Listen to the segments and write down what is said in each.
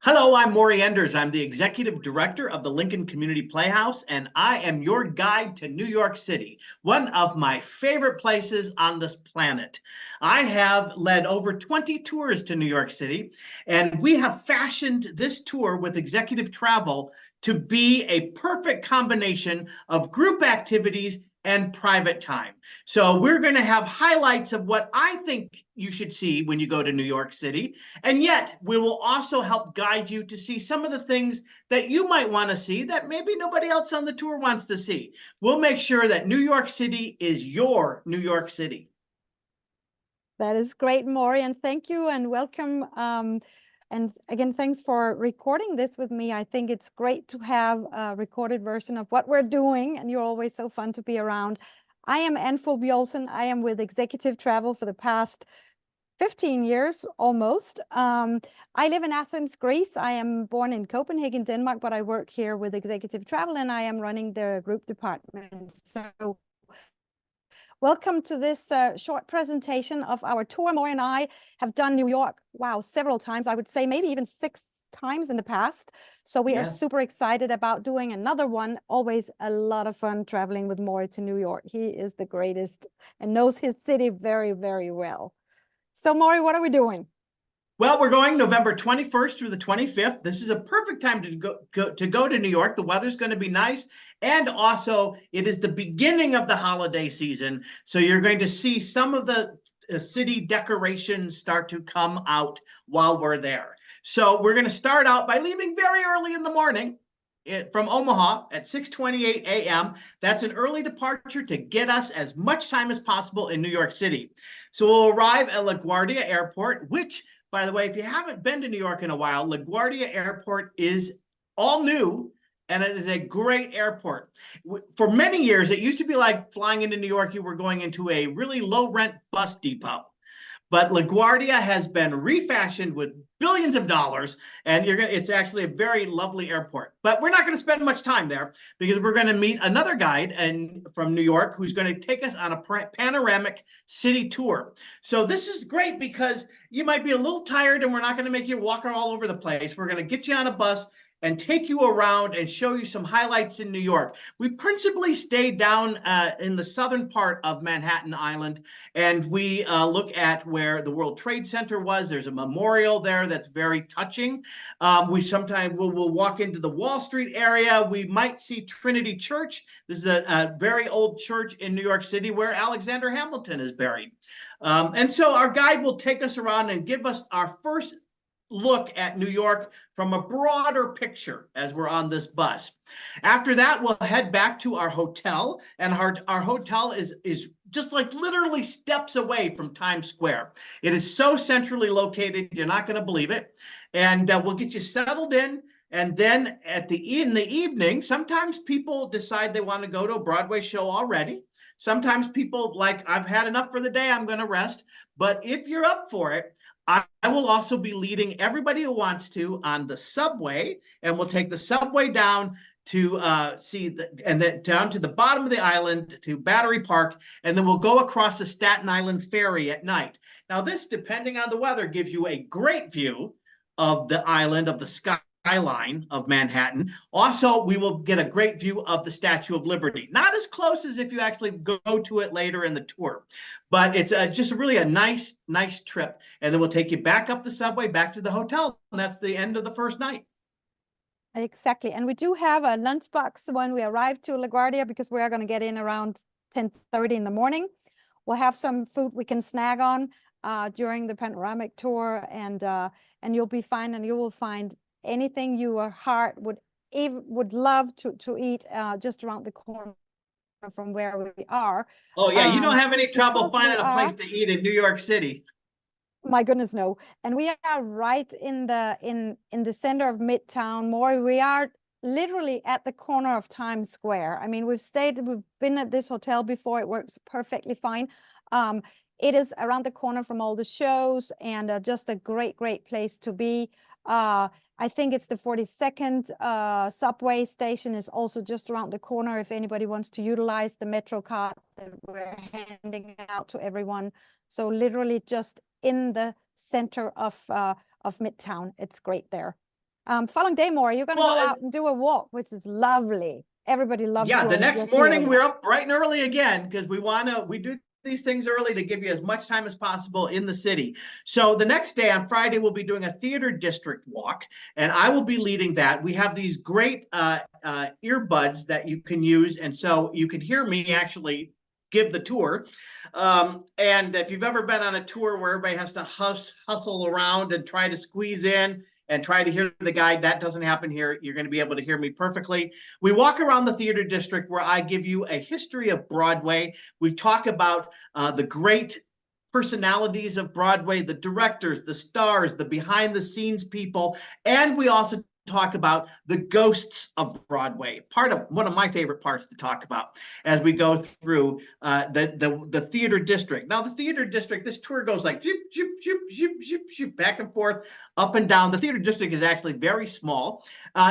Hello, I'm Maury Enders. I'm the executive director of the Lincoln Community Playhouse, and I am your guide to New York City, one of my favorite places on this planet. I have led over 20 tours to New York City, and we have fashioned this tour with executive travel to be a perfect combination of group activities and private time. So we're going to have highlights of what I think you should see when you go to New York City. And yet, we will also help guide you to see some of the things that you might want to see that maybe nobody else on the tour wants to see. We'll make sure that New York City is your New York City. That is great, Maury, and thank you and welcome. And again, thanks for recording this with me. I think it's great to have a recorded version of what we're doing, and you're always so fun to be around. I am Anne Bjolsen. I am with Executive Travel for the past 15 years almost. I live in Athens, Greece. I am born in Copenhagen, Denmark, but I work here with Executive Travel and I am running the group department. So welcome to this short presentation of our tour. Maury and I have done New York, wow, several times. I would say maybe even 6 times in the past. So we are super excited about doing another one. Always a lot of fun traveling with Maury to New York. He is the greatest and knows his city very, very well. So Maury, what are we doing? Well, we're going November 21st through the 25th. This is a perfect time to go to New York. The weather's going to be nice. And also, it is the beginning of the holiday season. So you're going to see some of the city decorations start to come out while we're there. So we're going to start out by leaving very early in the morning from Omaha at 6:28 a.m. That's an early departure to get us as much time as possible in New York City. So we'll arrive at LaGuardia Airport, which, by the way, if you haven't been to New York in a while, LaGuardia Airport is all new, and it is a great airport. For many years, it used to be like flying into New York, you were going into a really low-rent bus depot. But LaGuardia has been refashioned with billions of dollars, and it's actually a very lovely airport. But we're not going to spend much time there because we're going to meet another guide from New York who's going to take us on a panoramic city tour. So this is great because you might be a little tired and we're not going to make you walk all over the place. We're going to get you on a bus and take you around and show you some highlights in New York. We principally stay down in the southern part of Manhattan Island, and we look at where the World Trade Center was. There's a memorial there that's very touching. We sometimes we'll walk into the Wall Street area. We might see Trinity Church. This is a very old church in New York City where Alexander Hamilton is buried. And so our guide will take us around and give us our first look at New York from a broader picture as we're on this bus. After that, we'll head back to our hotel, and our hotel is just like literally steps away from Times Square. It is so centrally located, you're not going to believe it. And we'll get you settled in. And then in the evening, sometimes people decide they want to go to a Broadway show already. Sometimes people like, I've had enough for the day, I'm going to rest. But if you're up for it, I will also be leading everybody who wants to on the subway, and we'll take the subway down to and then down to the bottom of the island to Battery Park, and then we'll go across the Staten Island Ferry at night. Now, this, depending on the weather, gives you a great view of the island, of the skyline of Manhattan. Also, we will get a great view of the Statue of Liberty. Not as close as if you actually go to it later in the tour, but it's just really a nice trip. And then we'll take you back up the subway, back to the hotel, and that's the end of the first night. Exactly. And we do have a lunchbox when we arrive to LaGuardia because we are going to get in around 10:30 in the morning. We'll have some food we can snag on during the panoramic tour, and you'll be fine, and you will find anything your heart would love to eat just around the corner from where we are. Oh yeah, you don't have any trouble finding a place to eat in New York City. My goodness, no. And we are right in the center of Midtown. We are literally at the corner of Times Square. I mean, we've been at this hotel before. It works perfectly fine. It is around the corner from all the shows, and just a great place to be. I think it's the 42nd subway station is also just around the corner if anybody wants to utilize the Metro card that we're handing out to everyone. So literally just in the center of Midtown. It's great there. Following day, Maury, you're going to Well, go out and do a walk, which is lovely. Everybody loves yeah, the your next morning theory. we're up bright and early again because we do these things early to give you as much time as possible in the city. So the next day on Friday, we'll be doing a theater district walk, and I will be leading that. We have these great earbuds that you can use, and so you can hear me actually give the tour. And if you've ever been on a tour where everybody has to hustle around and try to squeeze in and try to hear the guide, that doesn't happen here. You're going to be able to hear me perfectly. We walk around the theater district where I give you a history of Broadway. We talk about the great personalities of Broadway, the directors, the stars, the behind the scenes people, and we also talk about the ghosts of Broadway, one of my favorite parts to talk about as we go through the theater district. Now, the theater district, this tour goes like zoop, zoop, zoop, zoop, zoop, zoop, back and forth, up and down. The theater district is actually very small.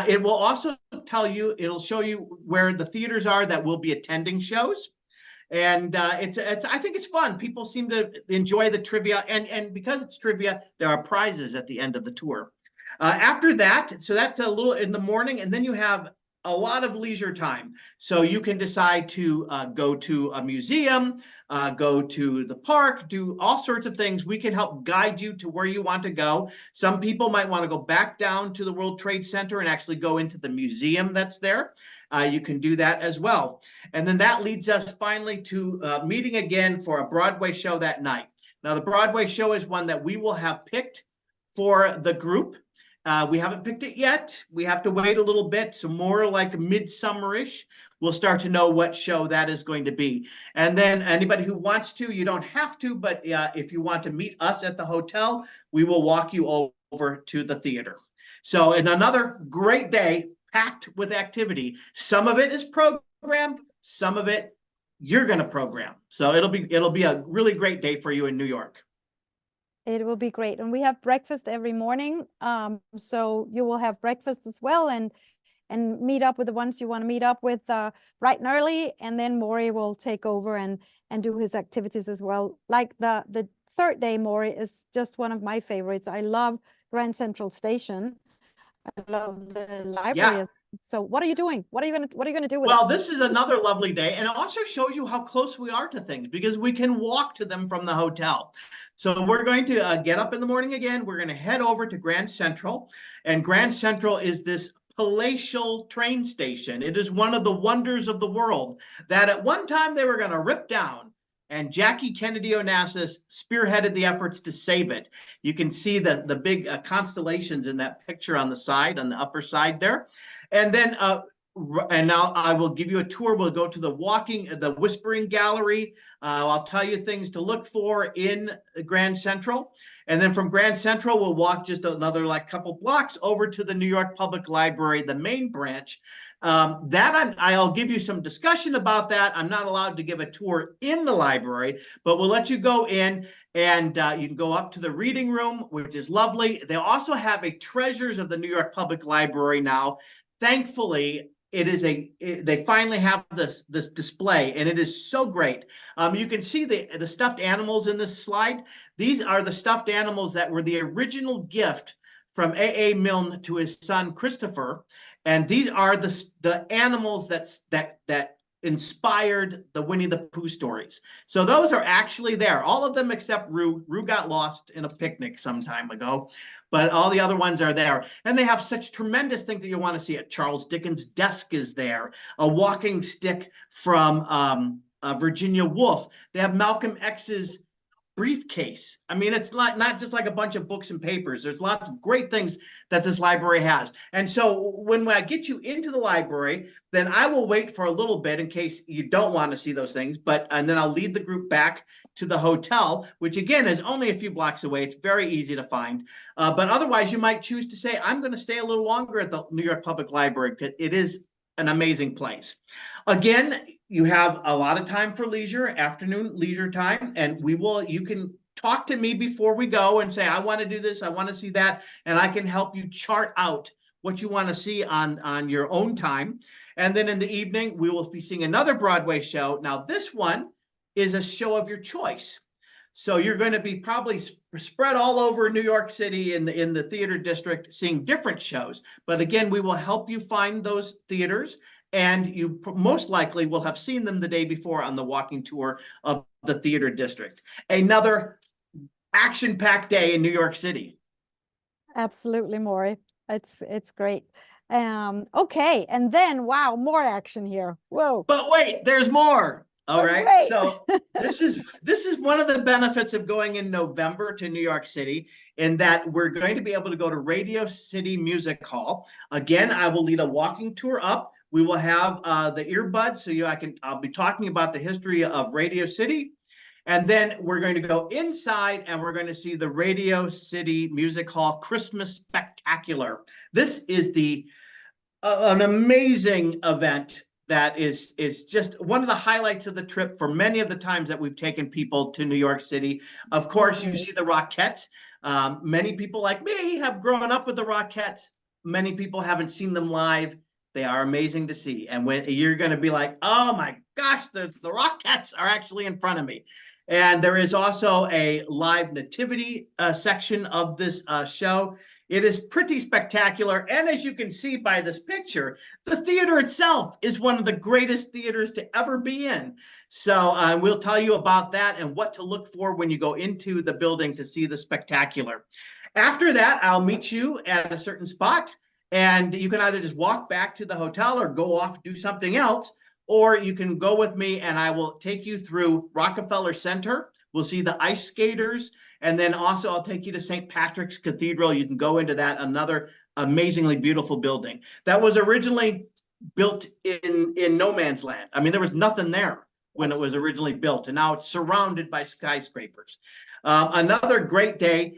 It will also it'll show you where the theaters are that will be attending shows. And I think it's fun. People seem to enjoy the trivia, and because it's trivia, there are prizes at the end of the tour. After that, so that's a little in the morning, and then you have a lot of leisure time. So you can decide to go to a museum, go to the park, do all sorts of things. We can help guide you to where you want to go. Some people might want to go back down to the World Trade Center and actually go into the museum that's there. You can do that as well. And then that leads us finally to meeting again for a Broadway show that night. Now, the Broadway show is one that we will have picked for the group. We haven't picked it yet. We have to wait a little bit. So more like midsummer-ish, we'll start to know what show that is going to be. And then anybody who wants to, you don't have to, but if you want to meet us at the hotel, we will walk you over to the theater. So in another great day, packed with activity. Some of it is programmed, some of it you're going to program. So it'll be a really great day for you in New York. It will be great. And we have breakfast every morning. So you will have breakfast as well and meet up with the ones you want to meet up with bright and early. And then Maury will take over and do his activities as well. Like the third day, Maury is just one of my favorites. I love Grand Central Station. I love the library. Yeah. So what are you doing? What are you gonna do with Well, us? this is another lovely day, and it also shows you how close we are to things because we can walk to them from the hotel. So we're going to get up in the morning again. We're going to head over to Grand Central, and Grand Central is this palatial train station. It is one of the wonders of the world that at one time they were going to rip down. And Jackie Kennedy Onassis spearheaded the efforts to save it. You can see the big constellations in that picture on the side, on the upper side there. And then and now I will give you a tour. We'll go to the Whispering Gallery. I'll tell you things to look for in Grand Central. And then from Grand Central, we'll walk just another couple blocks over to the New York Public Library, the main branch. I'll give you some discussion about that. I'm not allowed to give a tour in the library, but we'll let you go in and you can go up to the reading room, which is lovely. They also have a Treasures of the New York Public Library now. Thankfully, they finally have this display, and it is so great. You can see the stuffed animals in this slide. These are the stuffed animals that were the original gift from A.A. Milne to his son Christopher, and these are the animals that inspired the Winnie the Pooh stories. So those are actually there, all of them except Roo. Roo got lost in a picnic some time ago, but all the other ones are there. And they have such tremendous things that you want to see. Charles Dickens' desk is there, a walking stick from Virginia Woolf. They have Malcolm X's briefcase. I mean, it's not just like a bunch of books and papers. There's lots of great things that this library has. And so when I get you into the library, then I will wait for a little bit in case you don't want to see those things. And then I'll lead the group back to the hotel, which again is only a few blocks away. It's very easy to find. But otherwise, you might choose to say, I'm going to stay a little longer at the New York Public Library because it is an amazing place. Again, you have a lot of time for leisure, afternoon leisure time, and you can talk to me before we go and say, I want to do this, I want to see that, and I can help you chart out what you want to see on your own time. And then in the evening, we will be seeing another Broadway show. Now, this one is a show of your choice. So you're going to be probably spread all over New York City in the theater district, seeing different shows. But again, we will help you find those theaters, and you most likely will have seen them the day before on the walking tour of the theater district. Another action-packed day in New York City. Absolutely, Maury. It's great. Okay, and then wow, more action here. Whoa. But wait, there's more. All Oh, right. great. So this is one of the benefits of going in November to New York City, in that we're going to be able to go to Radio City Music Hall. Again, I will lead a walking tour up. We will have the earbuds, so I'll be talking about the history of Radio City. And then we're going to go inside and we're going to see the Radio City Music Hall Christmas Spectacular. This is an amazing event that is just one of the highlights of the trip for many of the times that we've taken people to New York City. Of course, you see the Rockettes. Many people like me have grown up with the Rockettes. Many people haven't seen them live. They are amazing to see. And when you're going to be like, oh my gosh, the Rockettes are actually in front of me. And there is also a live nativity section of this show. It is pretty spectacular. And as you can see by this picture, the theater itself is one of the greatest theaters to ever be in. So we'll tell you about that and what to look for when you go into the building to see the spectacular. After that, I'll meet you at a certain spot, and you can either just walk back to the hotel or go off, do something else. Or you can go with me and I will take you through Rockefeller Center. We'll see the ice skaters. And then also I'll take you to St. Patrick's Cathedral. You can go into that, another amazingly beautiful building that was originally built in no man's land. I mean, there was nothing there when it was originally built, and now it's surrounded by skyscrapers. Another great day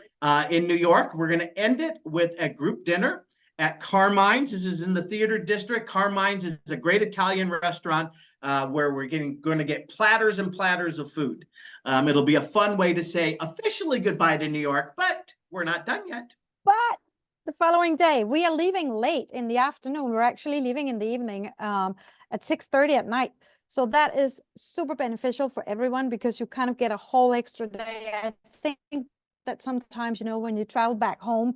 in New York. We're going to end it with a group dinner at Carmine's. This is in the theater district. Carmine's is a great Italian restaurant where we're going to get platters and platters of food. It'll be a fun way to say officially goodbye to New York, but we're not done yet. But the following day, we are leaving late in the afternoon. We're actually leaving in the evening at 6:30 at night. So that is super beneficial for everyone because you kind of get a whole extra day. I think that sometimes, when you travel back home,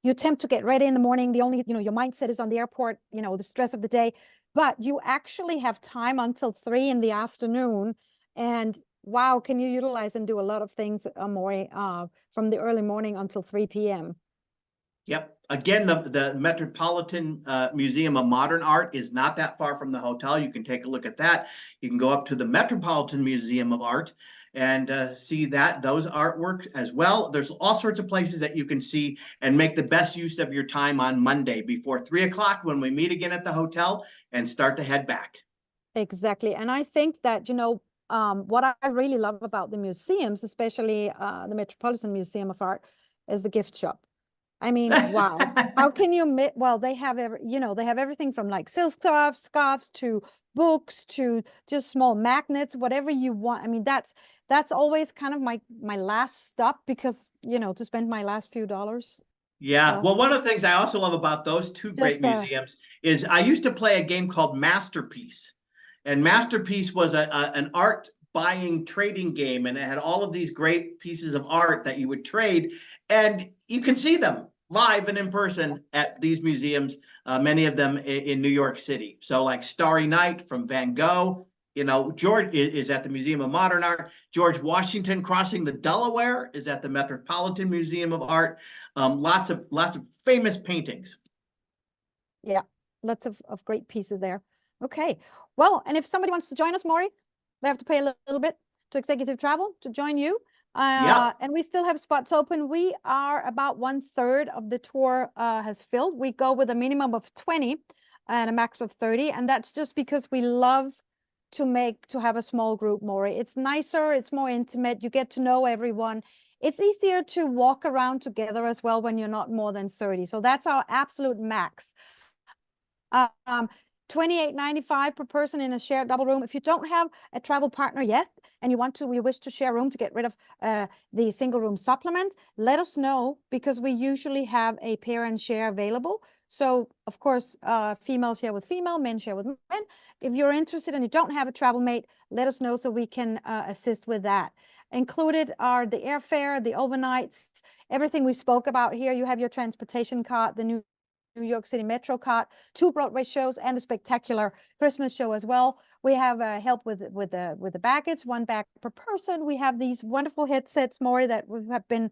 you attempt to get ready in the morning. The only, your mindset is on the airport, the stress of the day, but you actually have time until 3 in the afternoon. And wow, can you utilize and do a lot of things, Maury, from the early morning until 3 p.m. Yep. Again, the Metropolitan Museum of Modern Art is not that far from the hotel. You can take a look at that. You can go up to the Metropolitan Museum of Art and see those artworks as well. There's all sorts of places that you can see and make the best use of your time on Monday before 3 o'clock when we meet again at the hotel and start to head back. Exactly. And I think that, what I really love about the museums, especially the Metropolitan Museum of Art, is the gift shop. I mean, wow. How can you well, they have they have everything from like silk scarves to books to just small magnets, whatever you want. I mean, that's always kind of my last stop because, to spend my last few dollars. Yeah. Well, one of the things I also love about those two great museums is I used to play a game called Masterpiece. And Masterpiece was an art buying trading game, and it had all of these great pieces of art that you would trade, and you can see them live and in person at these museums, many of them in New York City. So like Starry Night from Van Gogh, George is at the Museum of Modern Art. George Washington crossing the Delaware is at the Metropolitan Museum of Art. Lots of famous paintings. Yeah, lots of great pieces there. Okay, well, and if somebody wants to join us, Maury, they have to pay a little bit to Executive Travel to join you. And we still have spots open. We are about 1/3 of the tour has filled. We go with a minimum of 20 and a max of 30. And that's just because we love to have a small group, Maury. It's nicer, it's more intimate, you get to know everyone. It's easier to walk around together as well when you're not more than 30. So that's our absolute max. $28.95 per person in a shared double room. If you don't have a travel partner yet and you wish to share a room to get rid of the single room supplement, let us know because we usually have a pair and share available. So of course, females share with female, men share with men. If you're interested and you don't have a travel mate, let us know so we can assist with that. Included are the airfare, the overnights, everything we spoke about here. You have your transportation card, the New York City Metro card, 2 Broadway shows, and a spectacular Christmas show as well. We have help with the baggage, 1 bag per person. We have these wonderful headsets, Maury, that we have been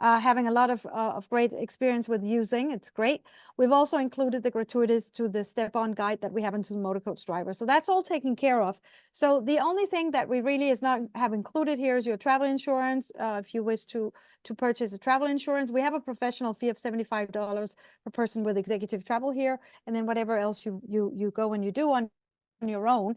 having a lot of great experience with using. It's great. We've also included the gratuities to the step-on guide that we have into the motor coach driver. So that's all taken care of. So the only thing that we really is not have included here is your travel insurance. If you wish to purchase a travel insurance, we have a professional fee of $75 per person with executive travel here, and then whatever else you go and you do on your own.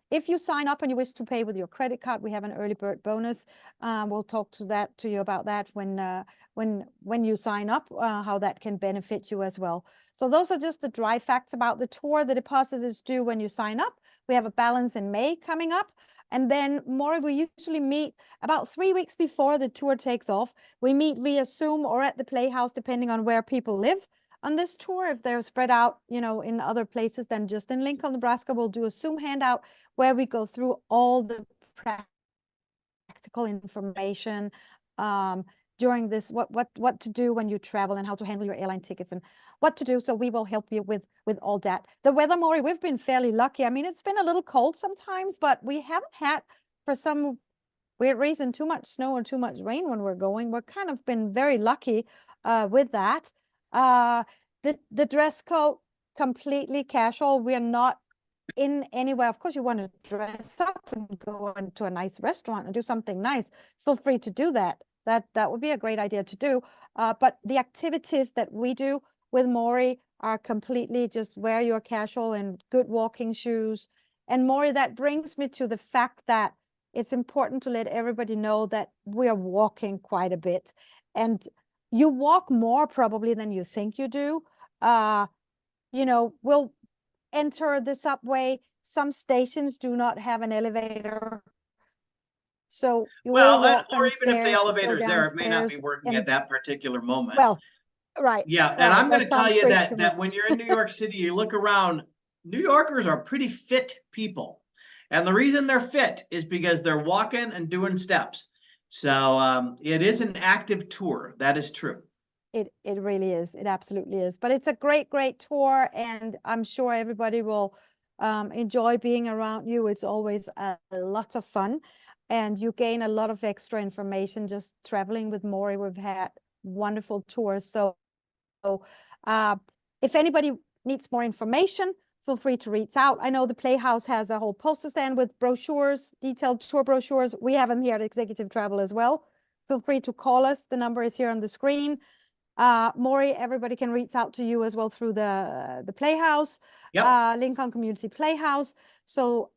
If you sign up and you wish to pay with your credit card, we have an early bird bonus. We'll talk to you about that when you sign up, how that can benefit you as well. So those are just the dry facts about the tour. The deposit is due when you sign up. We have a balance in May coming up. And then more, we usually meet about 3 weeks before the tour takes off. We meet via Zoom or at the Playhouse, depending on where people live on this tour. If they're spread out, in other places than just in Lincoln, Nebraska, we'll do a Zoom handout where we go through all the practical information during this, what to do when you travel and how to handle your airline tickets and what to do. So we will help you with all that. The weather, Maury, we've been fairly lucky. I mean, it's been a little cold sometimes, but we haven't had, for some weird reason, too much snow or too much rain when we're going. We're kind of been very lucky with that. The dress code, completely casual. We're not in anywhere. Of course, you want to dress up and go into a nice restaurant and do something nice. Feel free to do that. That would be a great idea to do. But the activities that we do with Maury are completely just wear your casual and good walking shoes. And Maury, that brings me to the fact that it's important to let everybody know that we are walking quite a bit. And you walk more probably than you think you do. We'll enter the subway. Some stations do not have an elevator. So you will walk or even if the upstairs, go elevator's there, it may not be downstairs, working at that particular moment. well, right. Yeah, and right, I'm going to tell sounds you great to me. that when you're in New York City, you look around, New Yorkers are pretty fit people. And the reason they're fit is because they're walking and doing steps. So it is an active tour. That is true. It really is. It absolutely is. But it's a great, great tour, and I'm sure everybody will enjoy being around you. It's always a lot of fun, and you gain a lot of extra information just traveling with Maury. We've had wonderful tours. So if anybody needs more information, feel free to reach out. I know the Playhouse has a whole poster stand with brochures, detailed tour brochures. We have them here at Executive Travel as well. Feel free to call us. The number is here on the screen. Maury, everybody can reach out to you as well through the Playhouse, Yep. Lincoln Community Playhouse. So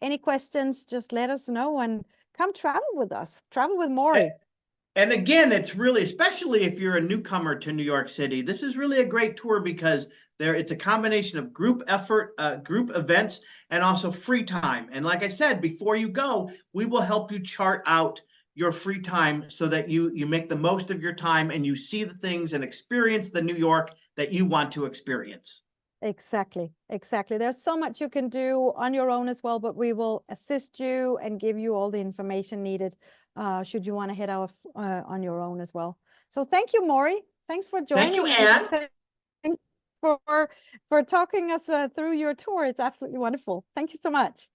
any questions, just let us know and come travel with us. Travel with Maury. And again, it's really, especially if you're a newcomer to New York City, this is really a great tour because it's a combination of group effort, group events, and also free time. And like I said, before you go, we will help you chart out your free time so that you make the most of your time and you see the things and experience the New York that you want to experience. Exactly. There's so much you can do on your own as well, but we will assist you and give you all the information needed should you want to head off on your own as well. So thank you, Maury. Thanks for joining. Thank you, Anne. Thanks for talking us through your tour. It's absolutely wonderful. Thank you so much.